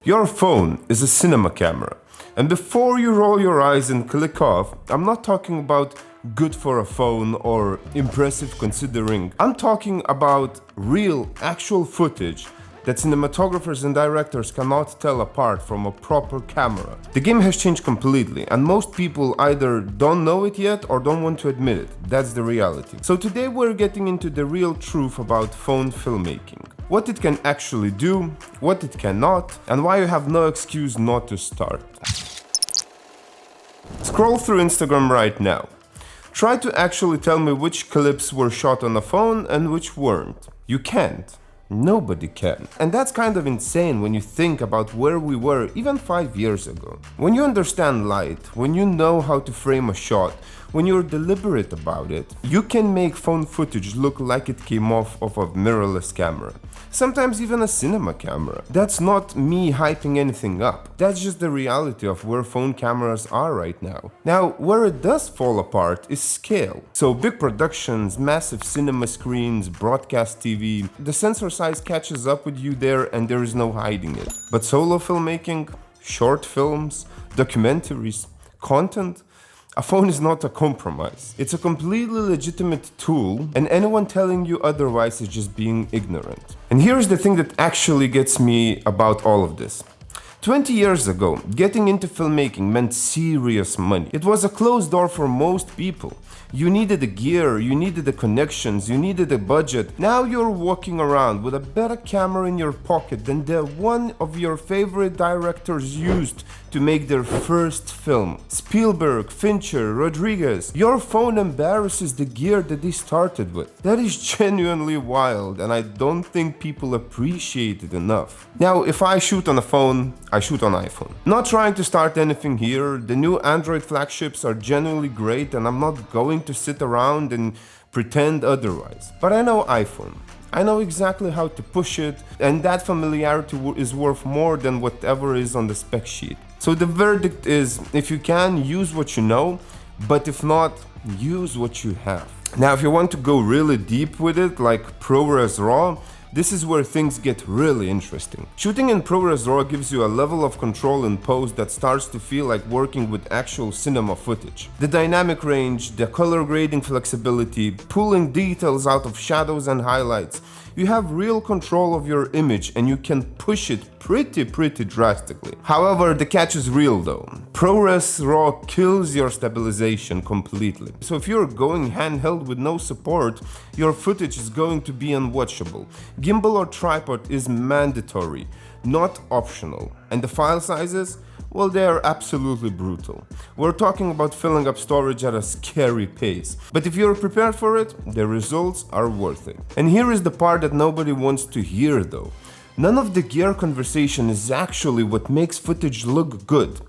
Your phone is a cinema camera. And before you roll your eyes and click off, I'm not talking about good for a phone or impressive considering. I'm talking about real, actual footage that cinematographers and directors cannot tell apart from a proper camera. The game has changed completely, and most people either don't know it yet or don't want to admit it. That's the reality. So today we're getting into the real truth about phone filmmaking. What it can actually do, what it cannot, and why you have no excuse not to start. Scroll through Instagram right now. Try to actually tell me which clips were shot on a phone and which weren't. You can't. Nobody can. And that's kind of insane when you think about where we were even 5 years ago. When you understand light, when you know how to frame a shot, when you're deliberate about it, you can make phone footage look like it came off of a mirrorless camera. Sometimes even a cinema camera. That's not me hyping anything up. That's just the reality of where phone cameras are right now. Now, where it does fall apart is scale. So big productions, massive cinema screens, broadcast TV, the sensor size catches up with you there and there is no hiding it. But solo filmmaking, short films, documentaries, content, a phone is not a compromise. It's a completely legitimate tool, and anyone telling you otherwise is just being ignorant. And here's the thing that actually gets me about all of this. 20 years ago, getting into filmmaking meant serious money. It was a closed door for most people. You needed the gear, you needed the connections, you needed the budget. Now you're walking around with a better camera in your pocket than the one of your favorite directors used to make their first film. Spielberg, Fincher, Rodriguez. Your phone embarrasses the gear that they started with. That is genuinely wild, and I don't think people appreciate it enough. Now, if I shoot on a phone, I shoot on iPhone. Not trying to start anything here. The new Android flagships are genuinely great, and I'm not going to sit around and pretend otherwise. But I know iPhone. I know exactly how to push it, and that familiarity is worth more than whatever is on the spec sheet. So the verdict is, if you can, use what you know, but if not, use what you have. Now, if you want to go really deep with it, like ProRes RAW, this is where things get really interesting. Shooting in ProRes RAW gives you a level of control in post that starts to feel like working with actual cinema footage. The dynamic range, the color grading flexibility, pulling details out of shadows and highlights. You have real control of your image and you can push it pretty drastically. However, the catch is real though. ProRes RAW kills your stabilization completely. So if you're going handheld with no support, your footage is going to be unwatchable. Gimbal or tripod is mandatory, not optional. And the file sizes? Well, they are absolutely brutal. We're talking about filling up storage at a scary pace. But if you're prepared for it, the results are worth it. And here is the part that nobody wants to hear though. None of the gear conversation is actually what makes footage look good.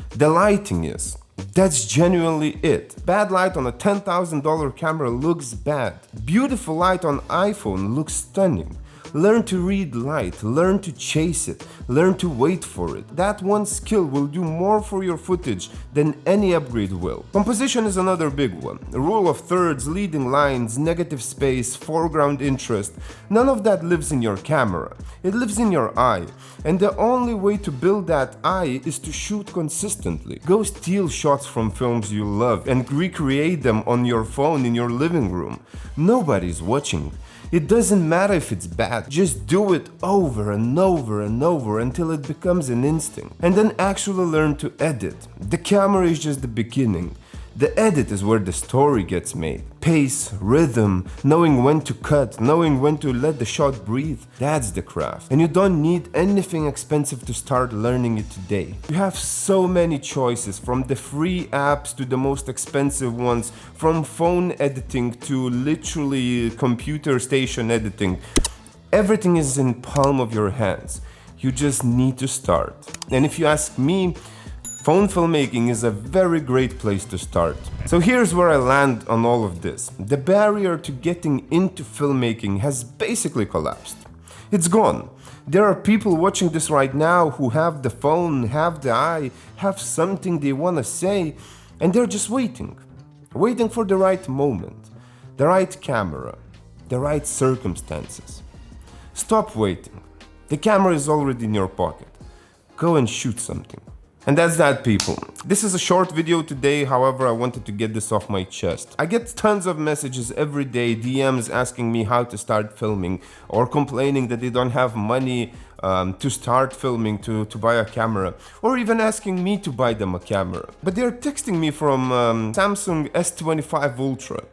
The lighting is. That's genuinely it. Bad light on a $10,000 camera looks bad. Beautiful light on iPhone looks stunning. Learn to read light, learn to chase it, learn to wait for it. That one skill will do more for your footage than any upgrade will. Composition is another big one. The rule of thirds, leading lines, negative space, foreground interest. None of that lives in your camera. It lives in your eye. And the only way to build that eye is to shoot consistently. Go steal shots from films you love and recreate them on your phone in your living room. Nobody's watching. It doesn't matter if it's bad, just do it over and over and over until it becomes an instinct. And then actually learn to edit. The camera is just the beginning. The edit is where the story gets made. Pace, rhythm, knowing when to cut, knowing when to let the shot breathe. That's the craft. And you don't need anything expensive to start learning it today. You have so many choices, from the free apps to the most expensive ones, from phone editing to literally computer station editing. Everything is in palm of your hands. You just need to start. And if you ask me, phone filmmaking is a very great place to start. So here's where I land on all of this. The barrier to getting into filmmaking has basically collapsed. It's gone. There are people watching this right now who have the phone, have the eye, have something they want to say, and they're just waiting for the right moment, the right camera, the right circumstances. Stop waiting. The camera is already in your pocket. go and shoot something. And that's that, people. This is a short video today, however I wanted to get this off my chest. I get tons of messages every day, DMs asking me how to start filming, or complaining that they don't have money to start filming, to buy a camera, or even asking me to buy them a camera. But they're texting me from Samsung S25 Ultra.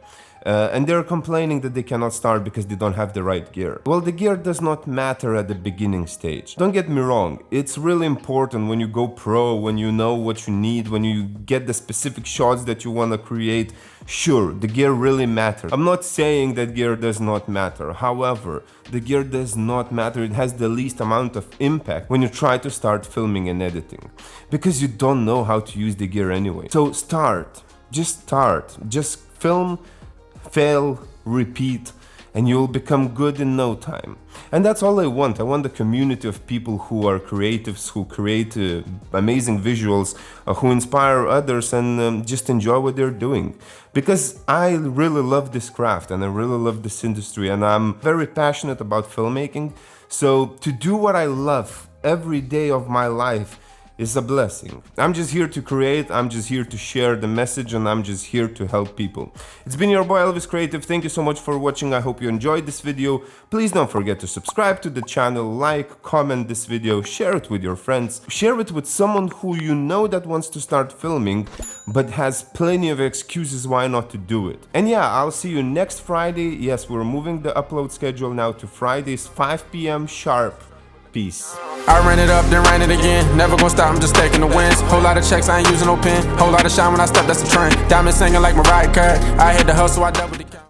And they're complaining that they cannot start because they don't have the right gear. Well, the gear does not matter at the beginning stage. Don't get me wrong, it's really important when you go pro, when you know what you need, when you get the specific shots that you want to create. Sure, the gear really matters. I'm not saying that gear does not matter. However, the gear does not matter. It has the least amount of impact when you try to start filming and editing, because you don't know how to use the gear anyway. So start, just film, fail, repeat, and you'll become good in no time. And that's all I want. I want a community of people who are creatives, who create amazing visuals, who inspire others, and just enjoy what they're doing. Because I really love this craft, and I really love this industry, and I'm very passionate about filmmaking. So to do what I love every day of my life is a blessing. I'm just here to create, I'm just here to share the message, and I'm just here to help people. It's been your boy Elvis Creative. Thank you so much for watching. I hope you enjoyed this video. Please don't forget to subscribe to the channel, like, comment this video, share it with your friends, share it with someone who you know that wants to start filming but has plenty of excuses why not to do it. And yeah, I'll see you next Friday. Yes, we're moving the upload schedule now to Fridays, 5 p.m. sharp. Peace. I ran it up, then ran it again. Never gonna stop, I'm just taking the wins. Whole lot of checks, I ain't using no pen. Whole lot of shine when I step, that's the trend. Diamond singing like Mariah Carey. I hit the hustle, I double the cash.